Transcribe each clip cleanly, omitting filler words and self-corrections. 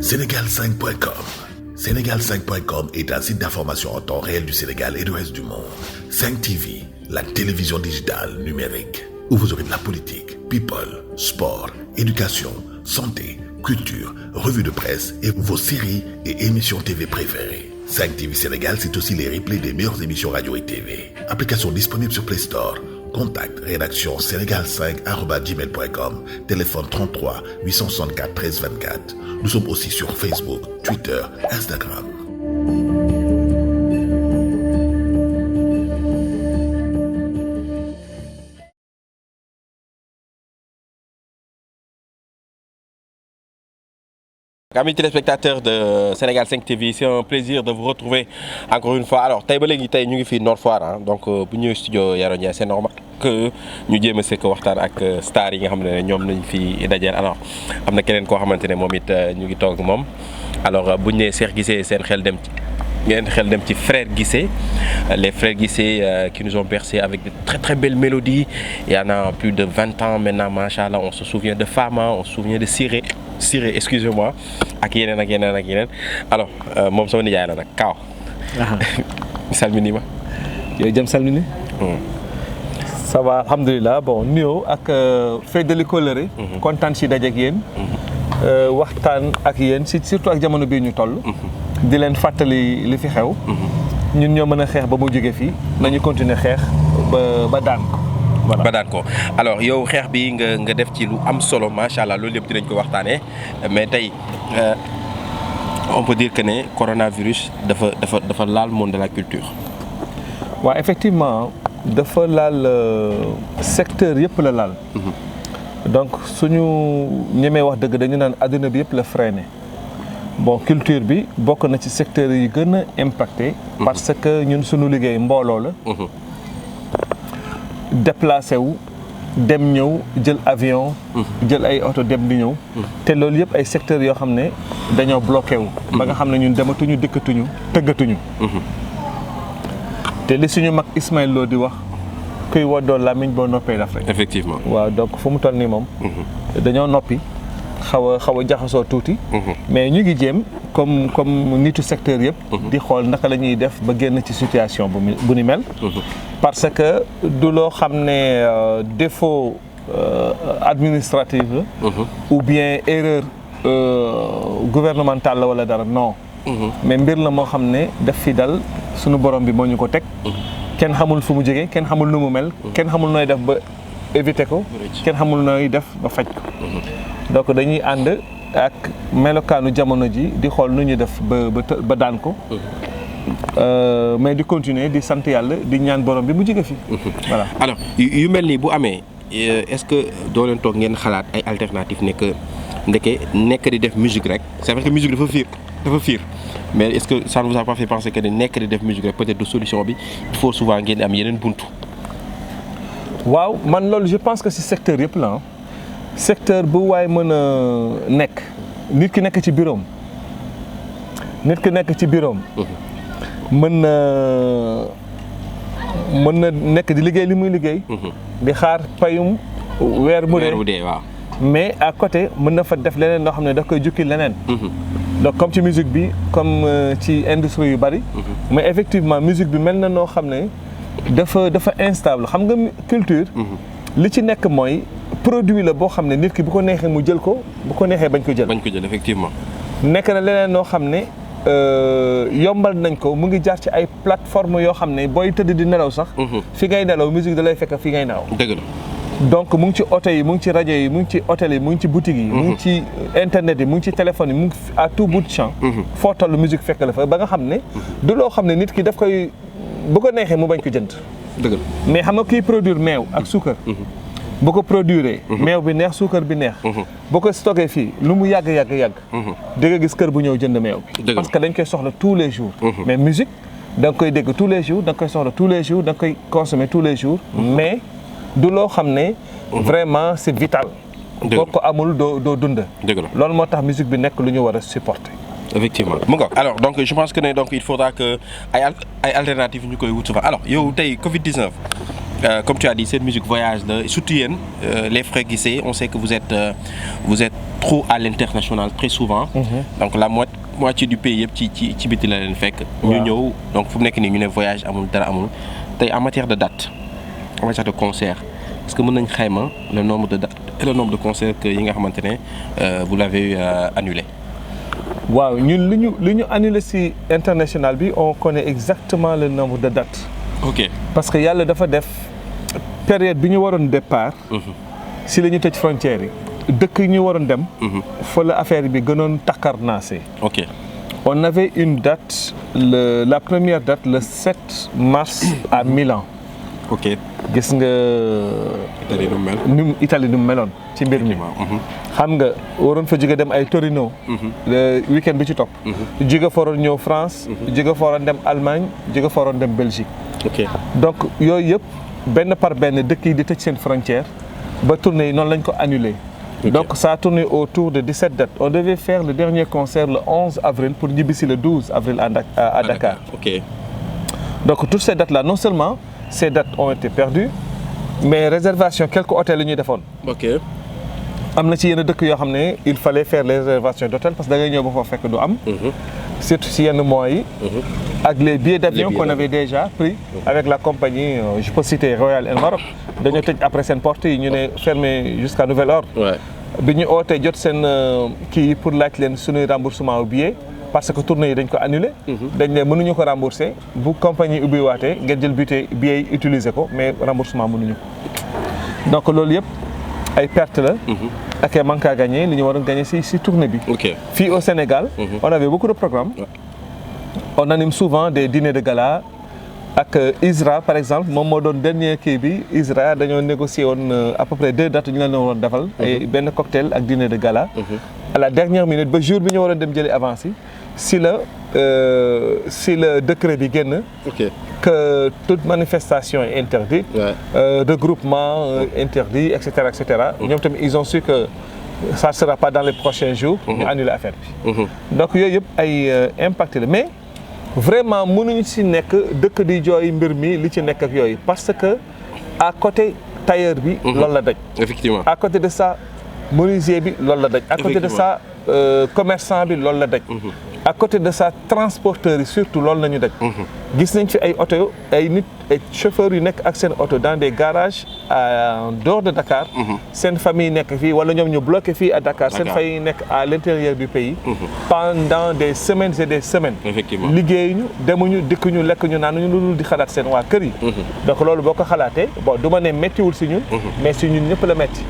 Sénégal5.com. Sénégal5.com est un site d'information en temps réel du Sénégal et du reste du monde. 5 TV, la télévision digitale numérique, où vous aurez de la politique, people, sport, éducation, santé, culture, revues de presse et vos séries et émissions TV préférées. 5 TV Sénégal, c'est aussi les replays des meilleures émissions radio et TV. Application disponible sur Play Store. Contact rédaction sénégal5@gmail.com. Téléphone 33 864 13 24. Nous sommes aussi sur Facebook, Twitter, Instagram. Amis téléspectateurs de Sénégal 5 TV, c'est un plaisir de vous retrouver encore une fois. Alors tey ba léegi tey ñu ngi fii Nord Foire donc bu ñëwee studio Yaro Ndiaye c'est normal que ñu jéem a sekk waxtaan ak stars yi nga xam ne ñoom lañ fi dajeel. Alors am na keneen koo xamante ne moom it ñu ngi toog moom. Alors bu ñu nee Cheikh Guissé seen xel dem ci frères Guissé, les frères Guissé qui nous ont bercé avec de très très belles mélodies. Il y en a plus de 20 ans maintenant, machallah, on se souvient de Fama, on se souvient de Siré, excusez-moi, ak yeneen. Alors moom sama nijaay la nag Kaaw. salmini ma. yow jëm salmini. Ça va alhamdulilah bon nuyoo ak feddali kóllëre. kontaan si daje ak yéen. waxtaan ak yéen surtout ak jamono bii ñu toll. di leen fàttali li fi xew. ñun ñoo mën a xeex ba mu jóge fii nañu continuer xeex ba daan ko. voilà ba daan ko alors yow xeex bi nga def ci lu am solo macha allah loolu yëpp dinañ ko waxtaanee mais tey on peut dire que ne coronavirus dafa laal monde de la culture. waaw effectivement dafa laal secteur yëpp la laal. donc suñu ñemee wax dëgg dañu naan adduna bi yëpp la freiné. bon culture bi bokk na ci secteur yi gën a impacté. parce que ñun suñu liggéey mbooloo la. déplacé wu dem ñëw jël avion. jël ay oto dem di ñëw. te loolu yëpp ay secteurs yoo xam ne dañoo bloqué wu. ba nga xam ne ñun dematuñu dikkatuñu tëggatuñu. te li suñu mag Ismaël Lo di wax kuy woddoo làmmiñ boo noppee daf rek. effectivement waaw donc fu mu toll nii moom. dañoo noppi xaw a jaxasoo tuuti. mais ñu ngi jéem comme nitu secteur yëpp. di xool naka la ñuy def ba génn ci situation bu ni mel. parce que du loo xam ne défaut administratif la. ou bien erreur gouvernementale la wala dara non. mais mbir la moo xam ne daf fi dal sunu borom bi moo ñu ko teg. kenn xamul fu mu jógee kenn xamul nu mu mel. kenn xamul nooy def ba éviter ko. kenn xamul nooy def ba faj ko. donc dañuy ànd ak melokaanu jamono ji di xool nu ñuy def ba daan ko. mais di continuer di sant yàlla di ñaan borom bi mu jóge fi. voilà alors yu mel nii bu amee est-ce que doo leen toog ngeen xalaat ay alternatives nekk di def musique rek c'est vrai que musique dafa fiir mais est-ce que ça ne vous a pas fait penser que nekk di def musique rek peut-être de solution bi il faut souvent ngeen am yeneen buntu. waaw man loolu je pense que ci secteur yëpp la secteur bu waay mën a nekk nit ki nekk ci bureau mën na nekk di liggéey li muy liggéey. di xaar payum weer mu dee waaw. mais à côté mën na fa def leneen loo xam ne daf koy jukki leneen. donc comme ci musique bi comme ci industrie yu bari. mais effectivement musique bi mel na noo xam ne dafa instable xam nga culture. li ci nekk mooy produit la boo xam ne nit ki bu ko neexee mu jël ko bu ko neexee bañ ko jël. effectivement. nekk na leneen noo xam ne yombal nañ ko mu ngi jaar ci ay plateforme yoo xam ne booy tëdd di nelaw sax. fi ngay nelaw musique da lay fekk fi ngay nelaw. dëgg la. donc mu ngi ci oto yi mu ngi ci rajo yi mu ngi ci hôtel yi mu ngi ci boutique yi. mu ngi ci internet yi mu ngi ci téléphone yi mu ngi à tout bout de champ. foo toll musique fekk la fa ba nga xam ne. du loo xam ne nit ki daf koy bu ko neexee mu bañ ko jënd. dëgg la mais xam nga kiy produire meew ak suukar. bu ko produire meew bi neex suukar bi neex. boo ko stocké fii lu mu yàgg. di nga gis kër bu ñëw jënd meew bi. parce que dañ koy soxla tous les jours. mais musique da nga koy dégg tous les jours da nga koy soxla tous les jours da nga koy consommer tous les jours. mais du loo xam ne. vraiment c'est vital. boo ko amul doo dund. dëgg la loolu moo tax musique bi nekk lu ñu war a supporter. effectivement mu ngoog alors donc je pense que ne donc il faudra que ay alternatives ñu koy wut souvent alors yow tey Covid 19 comme tu as dit, cette musique voyage là, surtout les Frères Guissé, on sait que vous êtes trop à l'international très souvent. Donc la moitié du pays ci biti la leen fekk. ñu ñëw donc fu mu nekk nii ñu ne voyage amul dara amul tey en matière de date en matière de concert est-ce que mën nañ xayma le nombre de dates et le nombre de concerts que yi nga xamante ne vous l'avez annulé. waaw ñun li ñu annulé ci international bi on connaît exactement le nombre de dates. ok parce que yàlla dafa def période bi ñu waroon départ. si la ñu tëj frontières yi. dëkk yi ñu waroon dem. fa la affaire bi gënoon takkarnaase. ok on avait une date la première date le 7 mars à Milan. ok gis nga. Italie nu mu meloon ci mbir mi. xam nga waroon fa jóge dem ay Torino. le week-end bi ci topp. jóge fa waroon ñëw France. jóge fa waroon dem Allemagne jóge fa waroon dem Belgique. ok donc yooyu yëpp benn par benn dëkk yi di tëj seen frontière ba tournée yi noonu lañ ko annulé. Donc ça a tourné autour de 17 dates. On devait faire le dernier concert le 11 avril pour ñibbisi le 12 avril à Dakar. Ok. Donc toutes ces dates-là, non seulement ces dates ont été perdues, mais réservation quelques hôtels la ñuy defoon. Ok. am na ci yenn dëkk yoo xam ne il fallait faire les réservations d'hôtel parce que da ngay ñëw ba foofu fekk du am. surtout ci yenn mois yi. ak les billets d'avion qu'on avait déjà pris avec la compagnie je peux citer Royal Air Maroc. dañoo tëj après seen porte yi ñu ne fermé jusqu'à nouvel ordre. bi ñu ootee jot seen kii pour laaj leen suñuy remboursement au billet parce que tournée yi dañ ko annulé. dañ ne mënuñu ko rembourser bu compagnie ubbi waatee ngeen jël billet yi utiliser ko mais remboursement mënuñu ko donc loolu yëpp ay perte la. ak ay manque à gagner li ñu waroon gagner ci tournée bi. Fii au Sénégal. on avait beaucoup de programmes. on anime souvent des dîners de gala. ak ISRA par exemple moom moo doon dernier kii bi ISRA dañoo négocier woon à peu près 2 dates ñu leen waroon defal. ay benn cocktail ak dîner de gala. à la dernière minute ba jour bi ñu waroon dem jëli avance yi si le décret bi génn. que toute manifestation est interdite. Regroupement interdit et cetera et cetera. ñoom tamit ils ont su que ça sera pas dans les prochains jours. ñu annuler affaire bi. donc yooyu yëpp ay impacté la mais. vraiment mënuñu ci nekk dëkk di jooy mbir mi li ci nekk ak yooyu parce que à côté tailleur bi. loolu la daj. effectivement à côté de ça menuisier bi loolu la daj. à côté de ça commerçant bi loolu la daj. à côté de ça transporteurs yi surtout loolu la ñu daj. gis nañ fi ay oto ay nit ay chauffeurs yu nekk ak seen oto dans des garages en dehors de Dakar. seen famille nekk fii wala ñoom ñu bloqué fii à Dakar. seen famille nekk à l'intérieur du pays. pendant des semaines et des semaines. effectivement liggéeyuñu demuñu dikkuñu lekkuñu naanuñu lu dul di xalaat seen waa kër yi. donc loolu boo ko xalaatee bon du ma ne méttiwul si ñun. mais si ñun ñëpp la métti.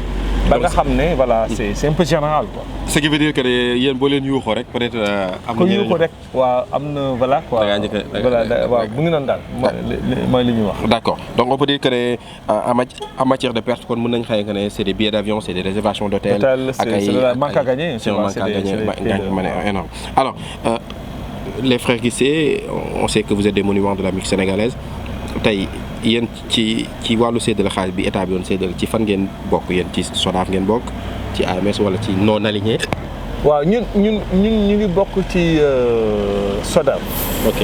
ba nga xam ne voilà c'est un peu général quoi. ce qui veut dire que yéen boo leen yuuxoo rek peut-être. am na yuuxoo rek waaw am na voilà quoi. voilà waaw mu ngi noonu daal mooy li ñuy wax. d'accord donc on peut dire que en matière de perte kon mën nañu xëy ne c'est des billets d'avion c'est des réservations d'hôtel. ak ay c'est manque à gagner. c'est manque à gagner énorme. Alors les Frères Guissé on sait que vous êtes des monuments de la musique sénégalaise tey. yéen ci wàllu séddale xaalis bi état bi doon séddale ci fan ngeen bokk yéen ci SODAV ngeen bokk ci AMS wala ci non aligné. waaw ñun ñu ngi bokk ci SODAV. ok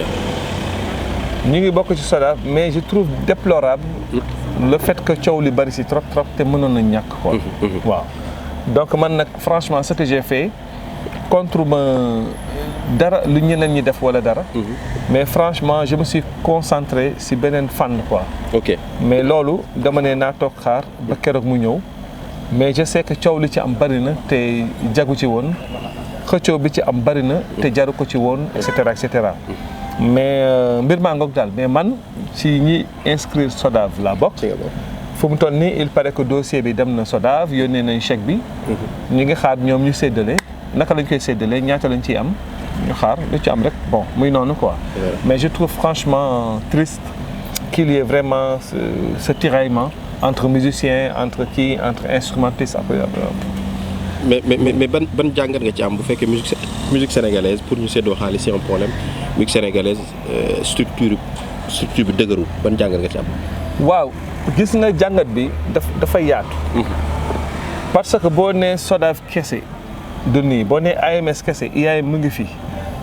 ñu ngi bokk ci SODAV mais je trouve déplorable le fait que coow li bari si trop te mënoon na ñàkk quoi. waaw donc man nag franchement ce que j'ai fait contre ma dara lu ñeneen ñi def wala dara. mais franchement je me suis concentré si beneen fànn quoi. ok mais loolu dama ne naa toog xaar ba keroog mu ñëw mais je sais que coow li ci am bari na te jagu ci woon xëccoo bi ci am bari na te jaru ko ci woon et cetera et cetera. mais mbir maa ngoog daal mais man ci ñi inscrire SODAV laa bokk. fu mu toll nii il paraît que dossier bi dem na SODAV yónnee nañ chèque bi. ñu ngi xaar ñoom ñu séddale naka lañ koy séddalee ñaata lañ ciy am. ñu xaar lu ci am rek bon muy noonu quoi. mais je trouve franchement triste qu'il y ait vraiment ce tiraillement entre musiciens entre instrumentistes après. mais ban jàngat nga ci am bu fekkee musique sénégalaise pour ñu séddoo xaalis c'est un problème musique sénégalaise structure bi dëgërul ban jàngat nga ci am. waaw gis nga jàngat bi dafa yaatu. parce que boo nee SODAV kese du nii boo nee AMS kese IAM mu ngi fi.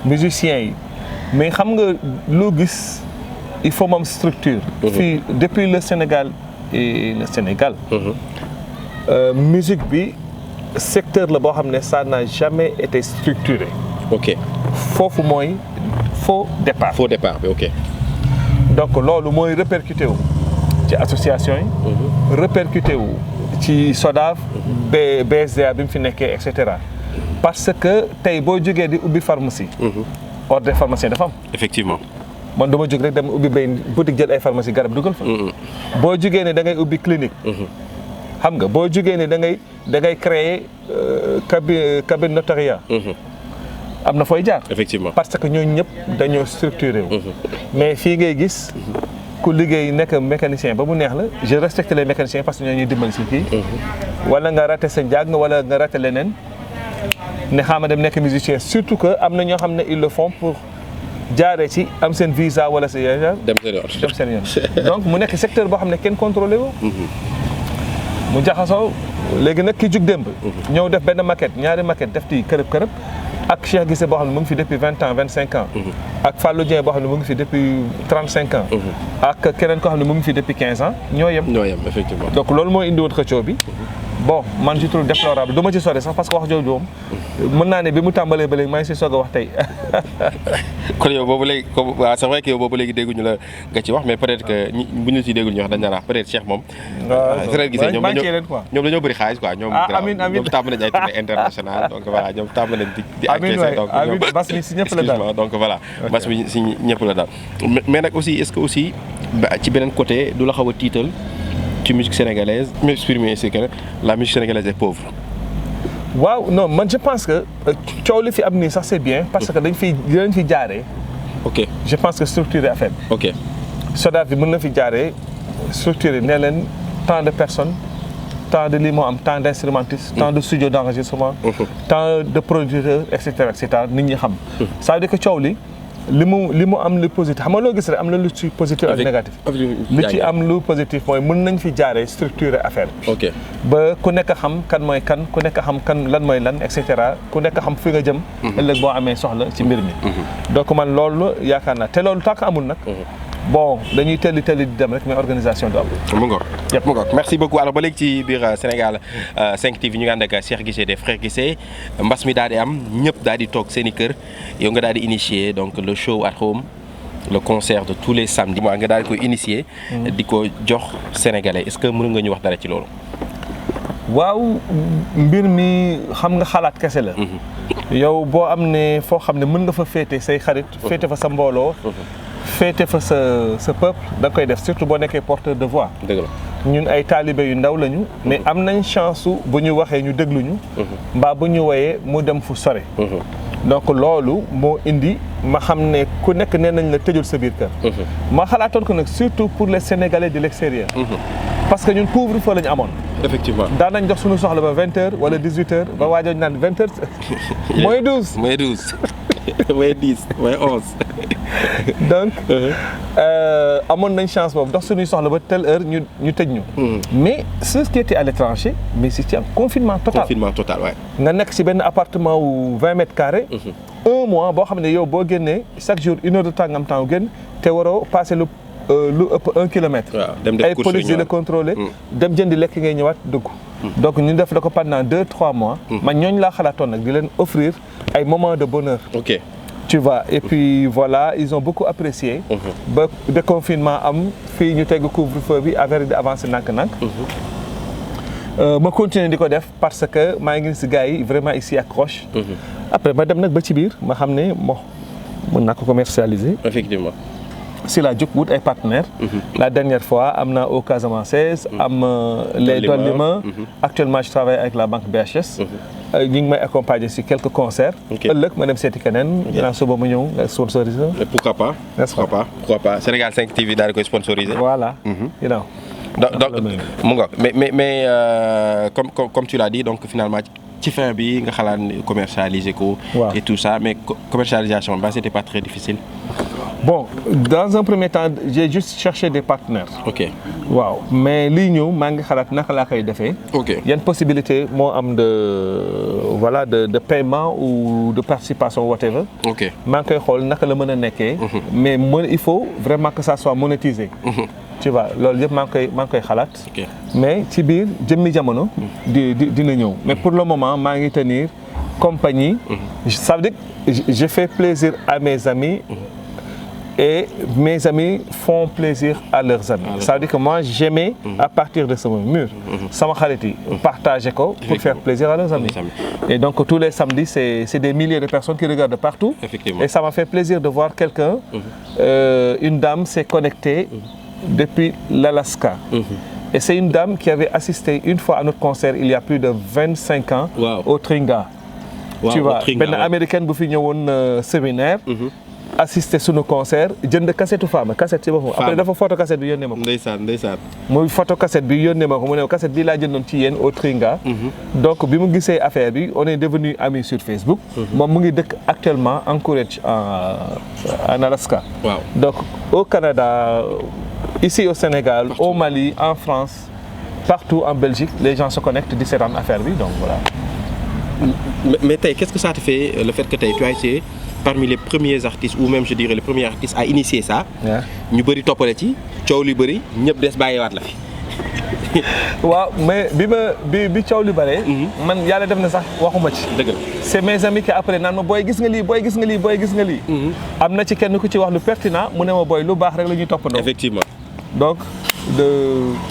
musiciens yi mais xam nga loo gis il faut moom structure. fii depuis le Sénégal et le Sénégal. Musique bi secteur la boo xam ne ça n'a jamais été structuré. ok foofu mooy faux départ. faux départ bi ok. donc loolu mooy répercuté wu ci association yi. répercuté wu ci SODAV. BSDA bi mu fi nekkee et cetera. parce que tey boo jógee di ubbi pharmacie. ordre des pharmaciens dafa am. effectivement. man dama jóg rek dem ubbi benn boutique jël ay pharmacie garab dugal fa. boo jógee ne da ngay ubbi clinique. xam nga boo jógee ne da ngay créer cabine notariat. am na fooy jaar. effectivement parce que ñooñu ñëpp dañoo structuré wu. mais fii ngay gis ku liggéey nekk mécanicien ba mu neex la je respecte les mécaniciens parce que ñoo ñuy dimbali si kii. wala nga raté sa njàng wala nga raté leneen ne xaama dem nekk musicien surtout que am na ñoo xam ne ils le font pour jaaree ci am seen visa wala sa dem seen yoon donc mu nekk secteur boo xam ne kenn contrôlé wu. mu jaxasoo léegi nag ki jug démb. ñëw def benn maquette ñaari maquette def ci kërëb ak Cheikh Guissé boo xam ne mu ngi fi depuis 20 ans 25 ans. ak Fallou Dieng boo xam ne mu ngi fi depuis 35 ans. ak keneen koo xam ne mu ngi fi depuis 15 ans ñoo yem. effectivement. donc loolu moo indi woon xëccoo bi. bon man je trouve déplorable du ma ci sori sax parce que wax jooju moom mën naa ne bi mu tàmbalee ba léegi maa ngi si soog a wax tey. kon yow boobu léegi comme waaw c'est vrai que yow boobu léegi dégguñu la nga ci wax mais peut-être que bu ñu si déggul ñu wax dañ naan peut-être Cheikh moom. waaw Cheikh Guissé ñoom dañoo bëri xaalis quoi. ñoom ñoom tàmm nañ ay tournée internationale donc voilà ñoom tàmm nañ di encaisser donc ñoom bas mi si ñëpp la daal donc voilà bas mi si ñëpp la daal mais nag aussi est-ce que aussi ci beneen côté du la xaw a tiital ci musique sénégalaise m'exprimer c'est que la musique sénégalaise est pauvre. waaw non man je pense que coow li fi am nii sax c'est bien parce que dañ fi jaaree. ok je pense que structurer affaire bi. ok SODAV bi mën na fi jaaree structurer ne leen tant de personnes tant de lii moo am tant d'instrumentistes. tant de studio d'enregistrement. tant de producteurs et cetera nit ñi xam. ça veut dire que coow li mu am lu positif xam nga loo gis rek am na lu ci positif ak négatif. li ci am lu positif mooy mën nañ fi jaaree structurer affaire bi. ok ba ku nekk xam kan mooy kan ku nekk xam kan lan mooy lan et cetera ku nekk xam fi nga jëm. ëllëg boo amee soxla ci mbir mi. donc man loolu yaakaar naa te loolu tànk amul nag. bon dañuy telli di dem rek mais organisation du am. mu ngoog merci beaucoup alors ba léegi ci biir Sénégal 5 TV ñu ngi ànd ak Cheikh Guissé des frères Guissé mbas mi daal di am ñëpp daal di toog seen i kër yow nga daal di initier donc le show at home le concert de tous les samedis. nga daal di koy initier. di ko jox sénégalais est-ce que mën nga ñu wax dara ci loolu. waaw mbir mi xam nga xalaat kese la. yow boo am ne foo xam ne mën nga fa féete say xarit. féete fa sa mbooloo. féete fa sa peuple da nga koy def surtout boo nekkee porteur de voix. dëgg la ñun ay taalibe yu ndaw lañu. mais am nañ chance su bu ñu waxee ñu dégluñu. mbaa bu ñu woyee mu dem fu sore. donc loolu moo indi ma xam ne ku nekk nee nañ la tëjul sa biir kër. ma xalaatoon ko nag surtout pour les Sénégalais de l'extérieur. parce que ñun couvre-feu la ñu amoon. effectivement daan nañ jox suñu soxla ba 20h wala 18h ba waajoo ñu naan 20h. mooy 12 mooy 12. mooy 10 mooy 11. donc amoon nañ chance boobu dox suñuy soxla ba telle heure ñu tëj ñu. mais ceux qui étaient à l'étranger mais c'est un confinement total. confinement total waay. nga nekk ci benn appartement wu 20 mètres carrés. un mois boo xam ne yow boo génnee chaque jour 1 heure de temps nga am temps wu génn te waroo passer lu ëpp 1 kilomètre. waaw dem def ay police di la contrôler. dem jëndi lekk ngay ñëwaat dugg. donc ñu def la ko pendant 2-3 mois. man ñooñu laa xalaatoon nag di leen offrir ay moments de bonheur. ok. tu vois et puis voilà ils ont beaucoup apprécié. ba déconfinement am fii ñu teg couvre-feu bi affaire yi di avancer nànk-nànk. ma continuer di ko def parce que maa ngi si gars yi vraiment ici accroche. après ma dem nag ba ci biir ma xam ne bon mën naa ko commercialiser. effectivement. si la jóg wut ay partenaires. la dernière fois am na au Casamance am les Dolima. actuellement je travaille avec la banque BHS. ñu ngi may accompagner si quelques concerts. ëllëg ma dem seeti keneen. dinaa suba ma ñëw nga sponsoriser. pourquoi pas. pourquoi pas Sénégal 5 TV daal di koy sponsoriser. voilà. donc mu nga mais comme tu l'as dit donc finalement ci fin bi nga xalaat commercialiser ko. et tout ça mais commercialisation ba c'était pas très difficile. bon dans un premier temps j'ai juste cherché des partenaires. ok waaw mais lii ñëw maa ngi xalaat naka laa koy defee. ok yan possibilité moo am de paiement ou de participation whatever. ok maa ngi koy xool naka la mën a nekkee. mais il faut vraiment que ça soit monétisé. tu vois loolu yëpp maa ngi koy xalaat. mais ci biir jëmmi jamono. dina ñëw mais pour le moment maa ngi tenir compagnie. Ça veut dire que je fais plaisir à mes amis. Et mes amis font plaisir à leurs amis. Ça veut dire que moi, j'aimais à partir de ce mur. Sama xarit yi partager ko pour faire plaisir à leurs amis. Et donc tous les samedis, c'est des milliers de personnes qui regardent de partout. Et ça m'a fait plaisir de voir quelqu'un, une dame s'est connectée depuis l'Alaska. Et c'est une dame qui avait assisté une fois à notre concert il y a plus de 25 ans au Tringa. Tu vois, une américaine bu fi ñëwoon séminaire. Assister sur nos concerts jënd cassette femme cassette ci boppam après dafa photo cassette bi yónnee ma ko ndeysaan muy photo cassette bi yónnee ma ko mu ne cassette bi laa jëndoon ci yéen au Tringa donc bi mu gisee affaire bi on est devenu amis sur Facebook moom mu ngi dëkk actuellement en Anchorage en Alaska donc au Canada ici au Sénégal au Mali en France partout en Belgique les gens se connectent di seetaan affaire bi donc voilà. Mais tey qu'est-ce que ça te fait le fait que tey tu as été parmi les premiers artistes ou même je dirais les premiers artistes à initier ça. ñu bëri toppale ci coow li bëri ñëpp des bàyyiwaat la fi. waaw mais bi coow li bëree. man yàlla def na sax waxuma ci. dëgg la c'est mes amis qui après naan ma booy gis nga lii booy gis nga lii booy gis nga lii. am na ci kenn ku ci wax lu pertinent mu ne ma booy lu baax rek la ñuy toppandoo. Effectivement. donc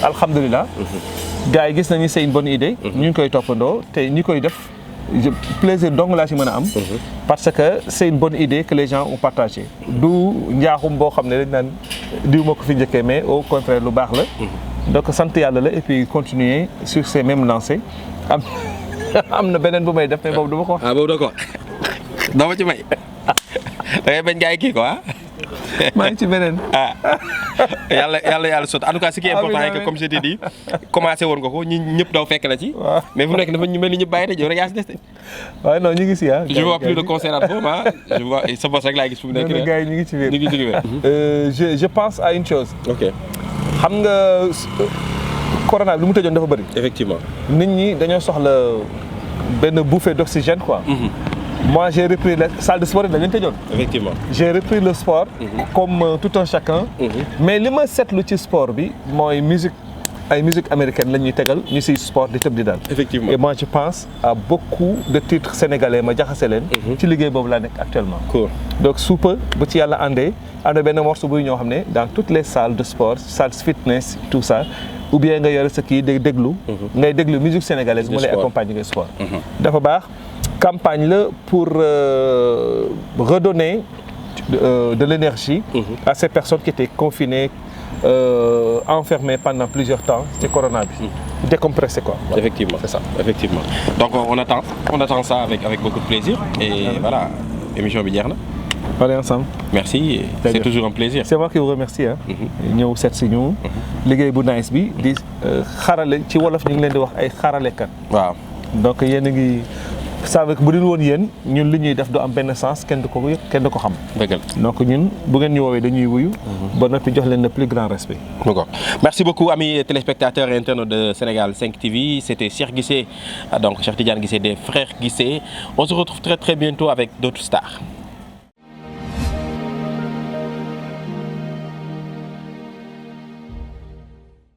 alhamdulilah. gars yi gis nañu c'est une bonne idée. ñu ngi koy toppandoo te ñi koy def. Plaisir donc laa ci mën a am. parce que c'est une bonne idée que les gens ont partagé. du njaaxum boo xam ne dañ naan diw ma ko fi njëkkee mais au contraire lu baax la. donc sant yàlla la et puis continuer sur ces mêmes lancées am na beneen bu may def mais boobu du ma ko wax. boobu da ko dama ci may da ngay bañ gars yi kii quoi. maa ngi ci beneen. yàlla sot en tout cas ce qui est important est que comme je t'ai dit commencé woon nga ko ñi ñëpp daw fekk la ci. mais fu nekk dafa ñu mel ni ñëpp bàyyi yow rek yaa si des. waaw non ñu ngi si je vois plus de concert à fond je vois sa boss rek laay gis fu mu nekk. gars yi ñu ngi ci biir ñu ngi ci biir. je pense à une chose. ok xam nga corona bi lu mu tëjoon dafa bëri. effectivement nit ñi dañoo soxla benn bouffée d'oxygène quoi. Moi, j'ai repris la salle de sport. Effectivement. J'ai repris le sport comme tout un chacun. Mais li ma seetlu ci sport bi mooy musique américaine la ñuy tegal ñu siy sport di tëb di daal. Effectivement. Et moi, je pense à beaucoup de titres sénégalais ma jaxase leen. ci liggéey boobu laa nekk actuellement. Cool. Donc suupa bu ci yàlla àndee am na benn morceau buy ñoo xam ne dans toutes les salles de sport salles fitness tout ça ou bien nga yore sa kii day déglu. ngay déglu musique sénégalaise mu lay accompagner ngay sport. dafa baax. Campagne là pour redonner de l'énergie à ces personnes qui étaient confinées, enfermées pendant plusieurs temps, c'était corona. Décompresser quoi. Voilà. Effectivement, c'est ça. Effectivement. Donc on attend ça avec beaucoup de plaisir et voilà, émission bi jeex na. On est ensemble. Merci, c'est toujours un plaisir. C'est moi qui vous remercie ñëw seet si ñu liggéey bu nice bi di xarale ci wolof ñu ngi leen di wax ay xaralekat. waaw donc yéen a ngi. ça veut dire que bu dul woon yéen ñun li ñuy def du am benn sens kenn du ko xam. dëgg la donc ñun bu ngeen ñu woowee dañuy wuyu. ba noppi jox leen le plus grand respect. D'accord. Merci beaucoup amis téléspectateurs et internautes de Sénégal 5 TV. C'était Cheikh Guissé, donc Cheikh Tidiane Guissé des Frères Guissé. On se retrouve très très bientôt avec d'autres stars.